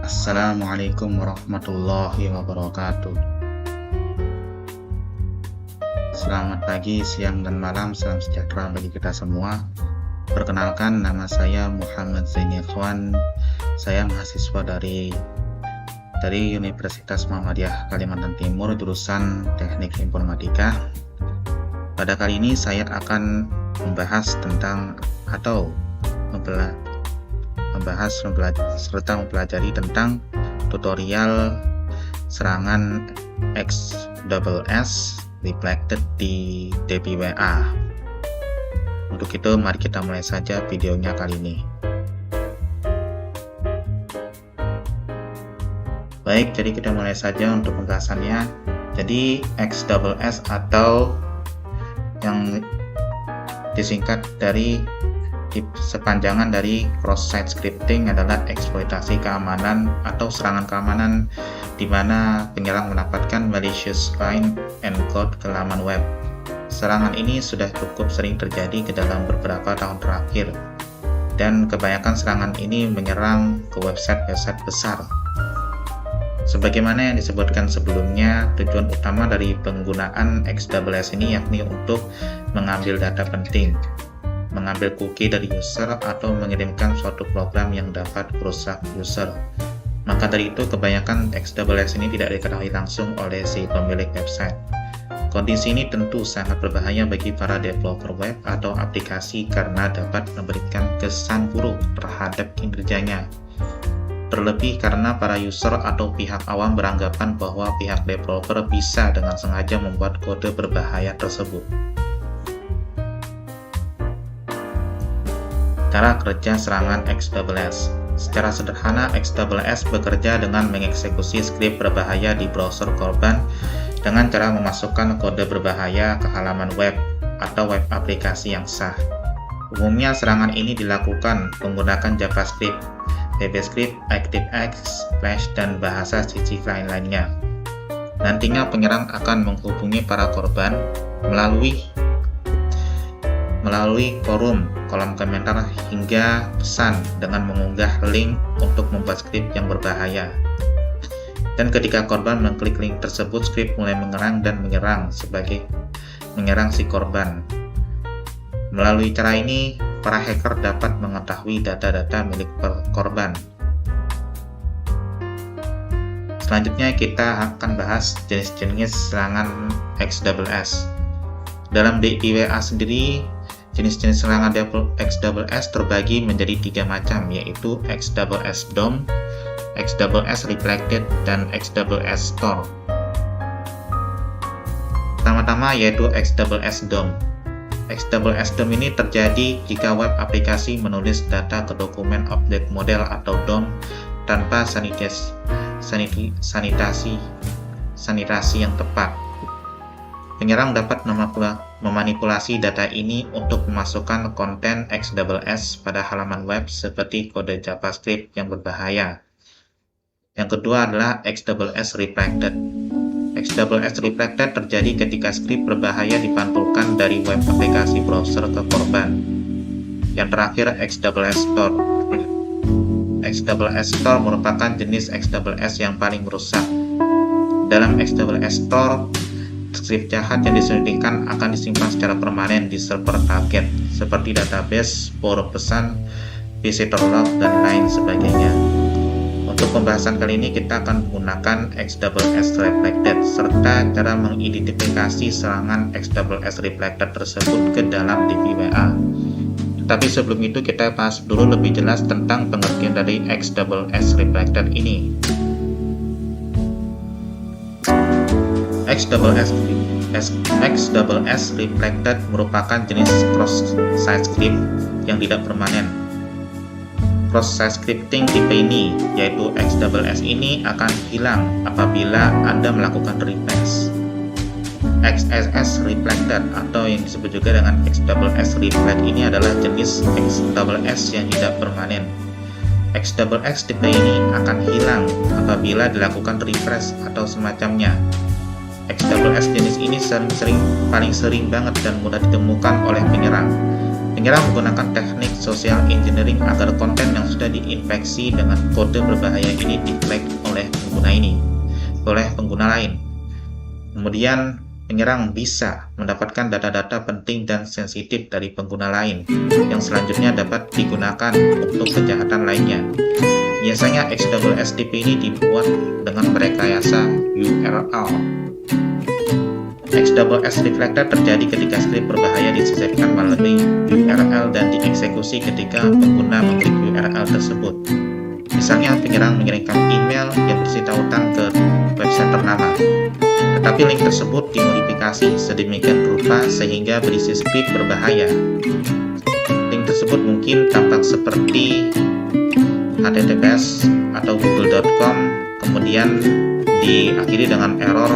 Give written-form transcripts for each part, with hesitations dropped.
Assalamualaikum warahmatullahi wabarakatuh. Selamat pagi, siang, dan malam. Salam sejahtera bagi kita semua. Perkenalkan, nama saya Muhammad Zaini Ikhwan. Saya mahasiswa dari Universitas Muhammadiyah Kalimantan Timur, jurusan Teknik Informatika. Pada kali ini saya akan membahas tentang mempelajari tentang tutorial serangan XSS reflected di DPWA. Untuk itu mari kita mulai saja videonya kali ini. Baik, jadi kita mulai saja untuk pembahasannya. Jadi XSS atau yang disingkat dari sepanjangan dari cross-site scripting adalah eksploitasi keamanan atau serangan keamanan di mana penyerang mendapatkan malicious find and code ke laman web. Serangan ini sudah cukup sering terjadi ke dalam beberapa tahun terakhir, dan kebanyakan serangan ini menyerang ke website-website besar. Sebagaimana yang disebutkan sebelumnya, tujuan utama dari penggunaan XSS ini yakni untuk mengambil data penting, mengambil cookie dari user, atau mengirimkan suatu program yang dapat merusak user. Maka dari itu, kebanyakan XSS ini tidak diketahui langsung oleh si pemilik website. Kondisi ini tentu sangat berbahaya bagi para developer web atau aplikasi karena dapat memberikan kesan buruk terhadap kinerjanya. Terlebih karena para user atau pihak awam beranggapan bahwa pihak developer bisa dengan sengaja membuat kode berbahaya tersebut. Cara kerja serangan XSS. Secara sederhana, XSS bekerja dengan mengeksekusi skrip berbahaya di browser korban dengan cara memasukkan kode berbahaya ke halaman web atau web aplikasi yang sah. Umumnya serangan ini dilakukan menggunakan JavaScript, VBScript, ActiveX, Flash, dan bahasa CC lainnya. Nantinya penyerang akan menghubungi para korban melalui forum, kolom komentar, hingga pesan dengan mengunggah link untuk membuat skrip yang berbahaya. Dan ketika korban mengklik link tersebut, skrip mulai mengerang dan menyerang si korban. Melalui cara ini, para hacker dapat mengetahui data-data milik korban. Selanjutnya kita akan bahas jenis-jenis serangan XSS. Dalam DPWA sendiri, jenis-jenis serangan XSS terbagi menjadi 3 macam, yaitu XSS DOM, XSS Reflected, dan XSS Store. Pertama-tama yaitu XSS DOM. XSS DOM ini terjadi jika web aplikasi menulis data ke dokumen object model atau DOM tanpa sanitasi yang tepat. Penyerang dapat memanipulasi data ini untuk memasukkan konten XSS pada halaman web seperti kode JavaScript yang berbahaya. Yang kedua adalah XSS Reflected. XSS Reflected terjadi ketika skrip berbahaya dipantulkan dari web aplikasi browser ke korban. Yang terakhir, XSS Store. XSS Store merupakan jenis XSS yang paling merusak. Dalam XSS Store, skrip jahat yang disuntikan akan disimpan secara permanen di server target, seperti database, forum pesan, visitor log, dan lain sebagainya. Untuk pembahasan kali ini kita akan menggunakan XSS Reflected serta cara mengidentifikasi serangan XSS Reflected tersebut ke dalam DPWA. Tapi sebelum itu kita bahas dulu lebih jelas tentang pengertian dari XSS Reflected ini. XSS Reflected merupakan jenis cross-site script yang tidak permanen. Cross-site scripting tipe ini, yaitu XSS ini, akan hilang apabila Anda melakukan refresh. XSS Reflected atau yang disebut juga dengan XSS Reflect ini adalah jenis XSS yang tidak permanen. XSS tipe ini akan hilang apabila dilakukan refresh atau semacamnya. XSS jenis ini paling sering banget dan mudah ditemukan oleh penyerang. Menyerang menggunakan teknik social engineering agar konten yang sudah diinfeksi dengan kode berbahaya ini di-flag oleh pengguna lain. Kemudian penyerang bisa mendapatkan data-data penting dan sensitif dari pengguna lain yang selanjutnya dapat digunakan untuk kejahatan lainnya. Biasanya XSSDP ini dibuat dengan merekayasa URL. XSS Reflector terjadi ketika skrip berbahaya disisipkan melalui URL dan dieksekusi ketika pengguna mengklik URL tersebut. Misalnya, penyerang mengirimkan email yang berisi tautan ke website ternama, tetapi link tersebut dimodifikasi sedemikian rupa sehingga berisi skrip berbahaya. Link tersebut mungkin tampak seperti https atau google.com, kemudian diakhiri dengan error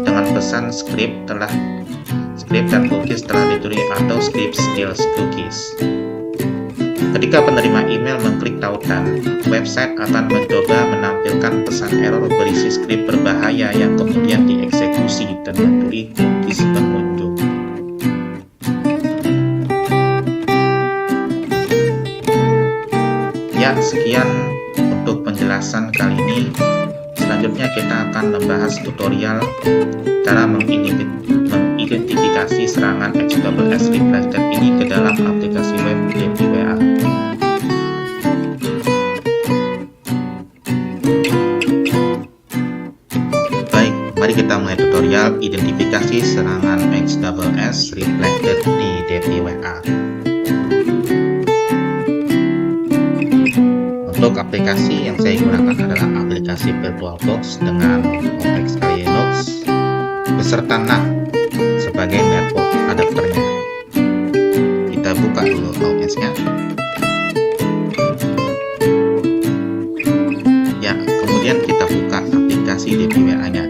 dengan pesan script dan cookies telah ditulis atau script steals cookies. Ketika penerima email mengklik tautan, website akan mencoba menampilkan pesan error berisi skrip berbahaya yang kemudian dieksekusi dan memberi cookies pengunjung. Ya, sekian untuk penjelasan kali ini. Selanjutnya kita akan membahas tutorial cara mengidentifikasi serangan XSS Reflector ini ke dalam aplikasi web DPWA. Baik, mari kita mulai tutorial identifikasi serangan XSS Reflector di DPWA. Untuk aplikasi yang saya gunakan adalah aplikasi VirtualBox dengan OpenXK Linux beserta NAT sebagai network adapternya. Kita buka dulu OS-nya. Ya, kemudian kita buka aplikasi DPWA-nya.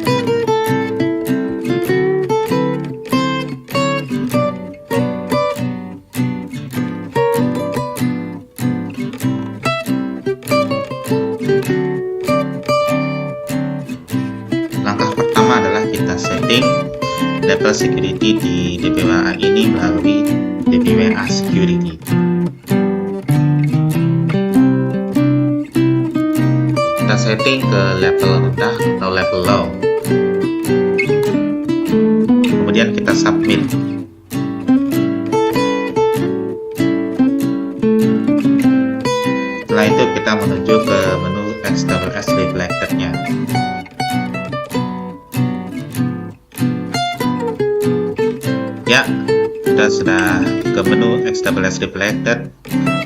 Setting level security di DPWA ini melalui DPWA Security. Kita setting ke level rendah atau level low. Kemudian kita submit. Setelah itu kita menuju ke menu XSS Reflector-nya. Ya, kita sudah ke menu XSS Reflector.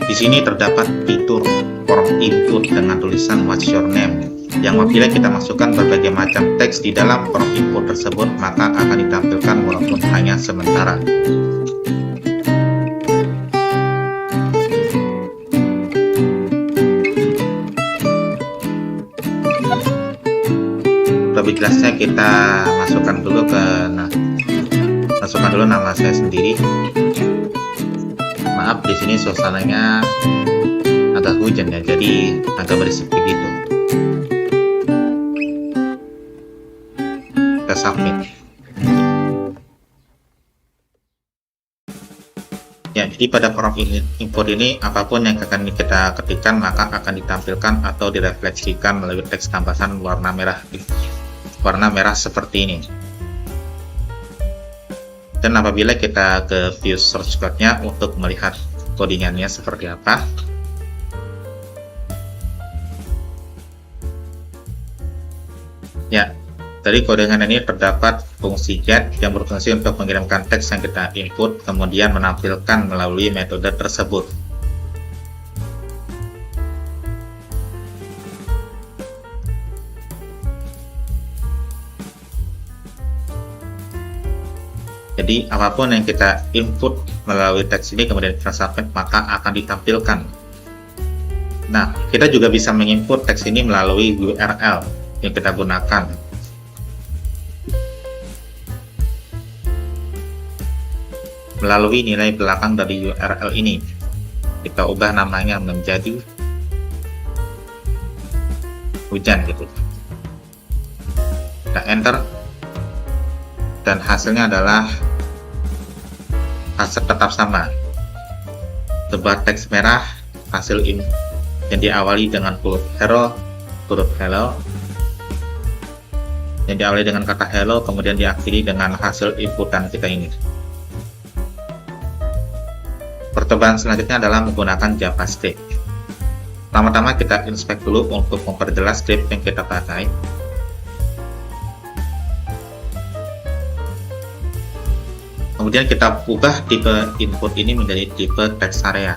Di sini terdapat fitur form input dengan tulisan What's your name, yang apabila kita masukkan berbagai macam teks di dalam form input tersebut, maka akan ditampilkan walaupun hanya sementara. Lebih jelasnya kita masukkan dulu nama saya sendiri. Maaf, di sini suasananya agak hujan ya, jadi agak berisik begitu. Kita submit. Ya, jadi pada form input ini apapun yang akan kita ketikkan maka akan ditampilkan atau direfleksikan melalui teks tambahan warna merah seperti ini. Dan apabila kita ke view source code-nya untuk melihat codingannya seperti apa, ya, dari codingan ini terdapat fungsi get yang berfungsi untuk mengirimkan teks yang kita input kemudian menampilkan melalui metode tersebut. Jadi apapun yang kita input melalui teks ini kemudian kita submit maka akan ditampilkan. Nah, kita juga bisa menginput teks ini melalui URL yang kita gunakan. Melalui nilai belakang dari URL ini, kita ubah namanya menjadi hujan gitu. Kita enter dan hasilnya adalah hasil tetap sama. sebuah teks merah hasil in yang diawali dengan huruf hello, yang diawali dengan kata hello, kemudian diakhiri dengan hasil inputan kita ini. Percobaan selanjutnya adalah menggunakan JavaScript. Pertama-tama kita inspect dulu untuk memperjelas script yang kita pakai. Kemudian kita ubah tipe input ini menjadi tipe text area.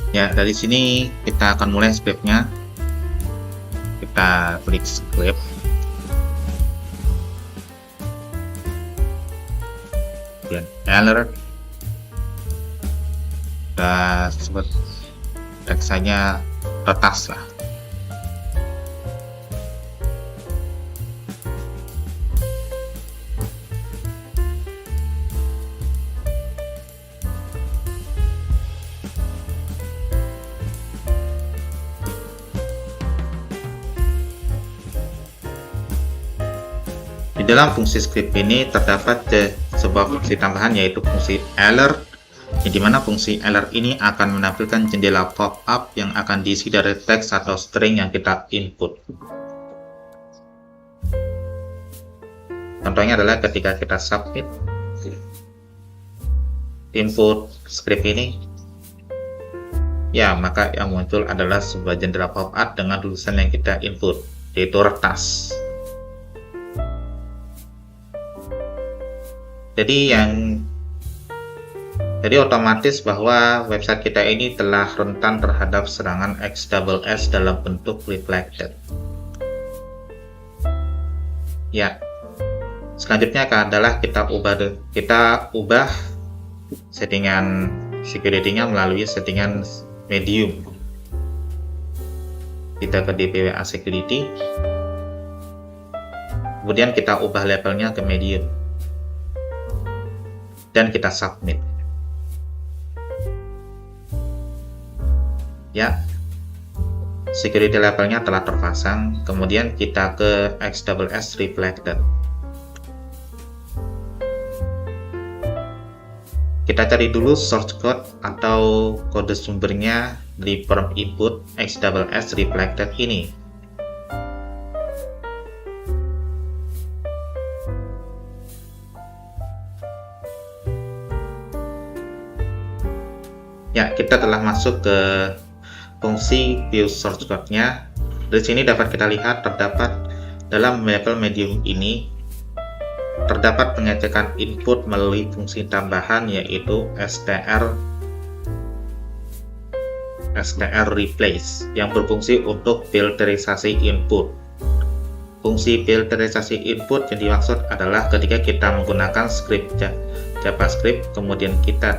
Ya, dari sini kita akan mulai scriptnya. Kita klik script. Kemudian alert. Kita sebut teksanya retas lah. Di dalam fungsi script ini terdapat sebuah fungsi tambahan, yaitu fungsi alert, di mana fungsi alert ini akan menampilkan jendela pop-up yang akan diisi dari teks atau string yang kita input. Contohnya adalah ketika kita submit input script ini, ya maka yang muncul adalah sebuah jendela pop-up dengan tulisan yang kita input, yaitu retas. Jadi otomatis bahwa website kita ini telah rentan terhadap serangan XSS dalam bentuk reflected. Ya, selanjutnya adalah kita ubah settingan security-nya melalui settingan medium. Kita ke DPWA security, kemudian kita ubah levelnya ke medium, dan kita submit. Ya, security levelnya telah terpasang. Kemudian kita ke XSS reflected. Kita cari dulu source code atau kode sumbernya di prompt input XSS reflected ini. Ya, kita telah masuk ke fungsi view source code-nya. Dari sini dapat kita lihat terdapat dalam level medium ini terdapat pengecekan input melalui fungsi tambahan, yaitu str replace yang berfungsi untuk filterisasi input. Fungsi filterisasi input yang dimaksud adalah ketika kita menggunakan script JavaScript, kemudian kita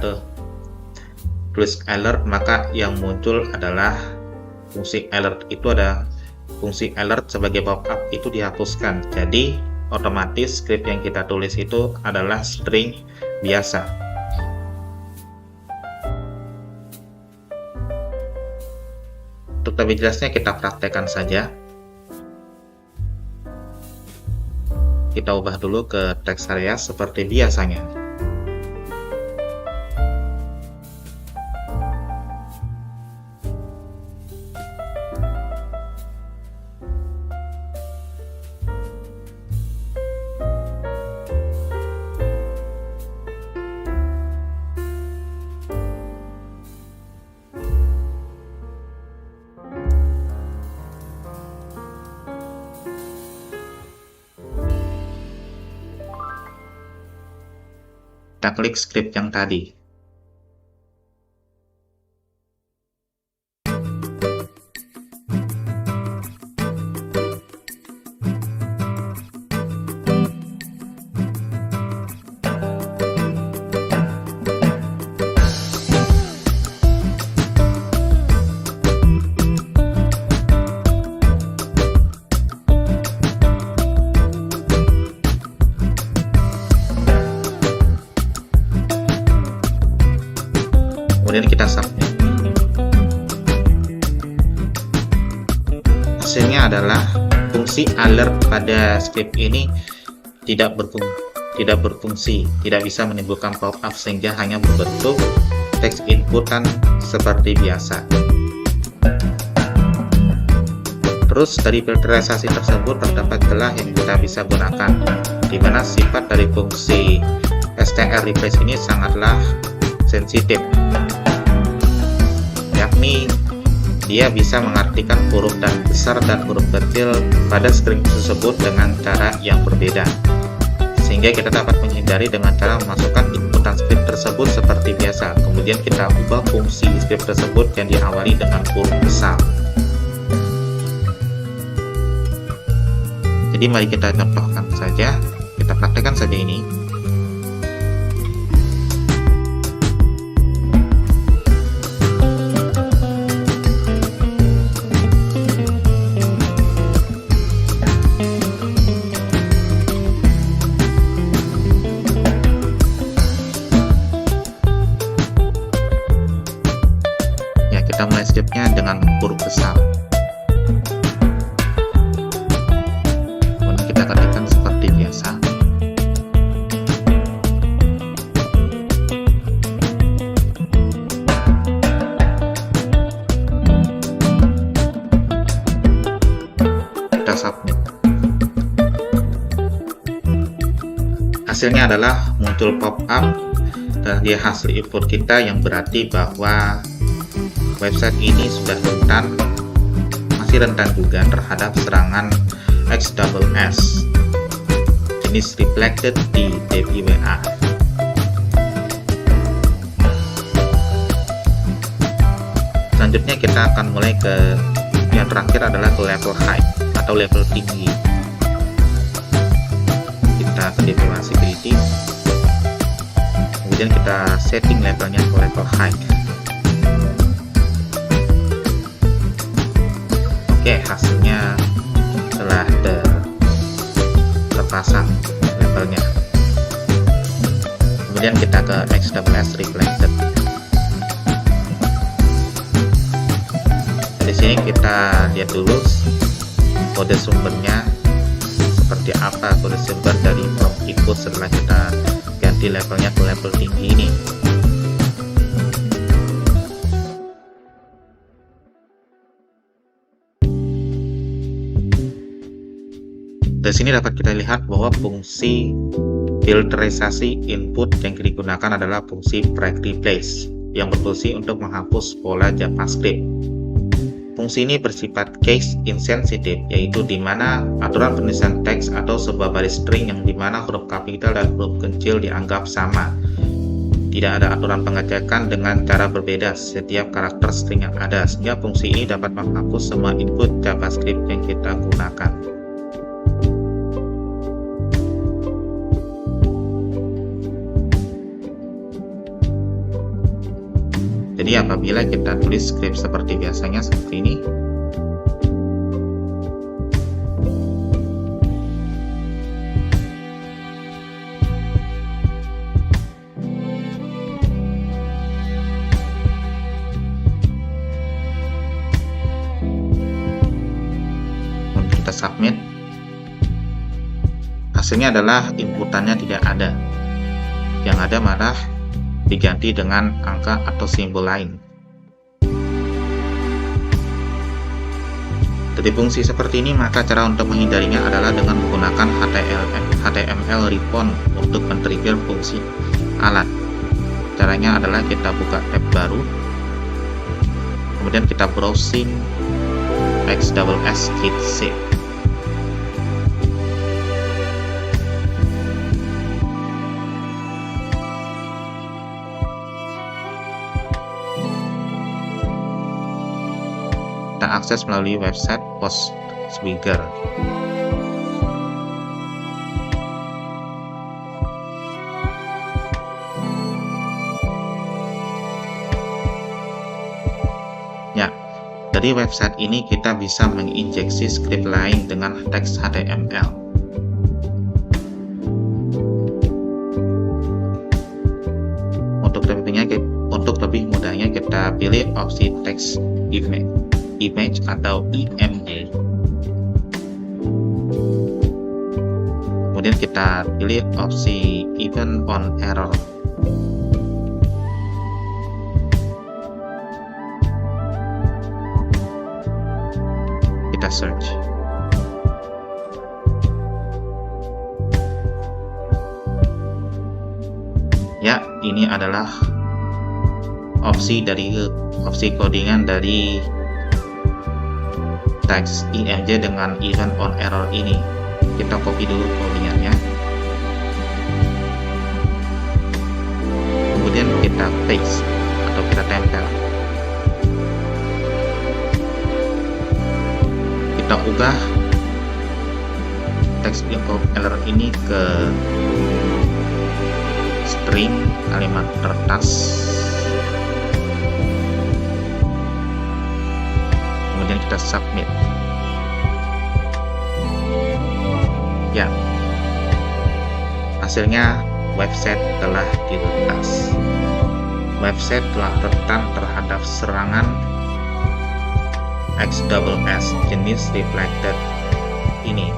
tulis alert, maka yang muncul adalah fungsi alert. Itu ada fungsi alert sebagai pop-up itu dihapuskan. Jadi otomatis script yang kita tulis itu adalah string biasa. Untuk lebih jelasnya kita praktekkan saja. Kita ubah dulu ke text area seperti biasanya. kita klik script yang tadi. Kemudian kita submit. Hasilnya adalah fungsi alert pada script ini tidak berfungsi, tidak bisa menimbulkan pop-up sehingga hanya berbentuk teks inputan seperti biasa. Terus dari filterisasi tersebut terdapat celah yang kita bisa gunakan, di mana sifat dari fungsi str replace ini sangatlah sensitif, yakni dia bisa mengartikan huruf dan besar dan huruf kecil pada string tersebut dengan cara yang berbeda, sehingga kita dapat menghindari dengan cara memasukkan inputan script tersebut seperti biasa, kemudian kita ubah fungsi script tersebut yang diawali dengan huruf besar. Jadi mari kita contohkan saja, kita praktekkan saja ini. Kita mulai scriptnya dengan huruf besar, kemudian kita ketikkan seperti biasa. Kita submit. Hasilnya adalah muncul pop-up dari hasil input kita, yang berarti bahwa website ini sudah masih rentan juga terhadap serangan XSS jenis reflected di DPWA. Selanjutnya kita akan mulai ke yang terakhir, adalah ke level high atau level tinggi. Kita ke DPWA security, kemudian kita setting levelnya ke level high. Oke, hasilnya telah terpasang levelnya. Kemudian kita ke XSS reflected. Di sini kita lihat dulu kode sumbernya seperti apa, kode sumber dari prompt input setelah kita ganti levelnya ke level tinggi ini. Dari sini dapat kita lihat bahwa fungsi filterisasi input yang digunakan adalah fungsi break replace yang berfungsi untuk menghapus pola JavaScript. Fungsi ini bersifat case insensitive, yaitu di mana aturan penulisan teks atau sebuah baris string yang dimana huruf kapital dan huruf kecil dianggap sama. Tidak ada aturan pengecekan dengan cara berbeda setiap karakter string yang ada, sehingga fungsi ini dapat menghapus semua input JavaScript yang kita gunakan. Jadi apabila kita tulis script seperti biasanya seperti ini, kita submit, hasilnya adalah inputannya tidak ada, yang ada malah diganti dengan angka atau simbol lain. Dari fungsi seperti ini, maka cara untuk menghindarinya adalah dengan menggunakan HTML response untuk men-trigger fungsi alat. Caranya adalah kita buka tab baru, kemudian kita browsing XSS Kit C. kita akses melalui website Postwigger. Ya, dari website ini kita bisa menginjeksi script lain dengan teks HTML. Untuk lebih mudahnya kita pilih opsi text image atau IMG. Kemudian kita pilih opsi event on error. Kita search. Ya, ini adalah opsi codingan dari teks IMG dengan event on error ini. Kita copy dulu codingannya, kemudian kita paste atau kita tempel. Kita ubah teks error ini ke string kalimat kertas. Kemudian kita submit. Ya, hasilnya website telah diretas. Website telah rentan terhadap serangan XSS jenis reflected ini,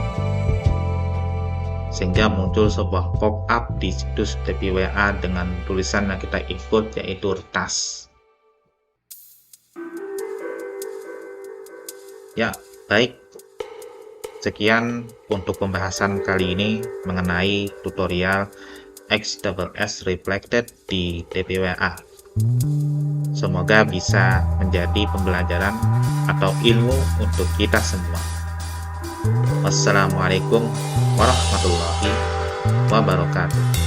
sehingga muncul sebuah pop-up di situs DPWA dengan tulisan yang kita input, yaitu retas. Ya, baik. Sekian untuk pembahasan kali ini mengenai tutorial XSS Reflected di DPWA. Semoga bisa menjadi pembelajaran atau ilmu untuk kita semua. Wassalamualaikum warahmatullahi wabarakatuh.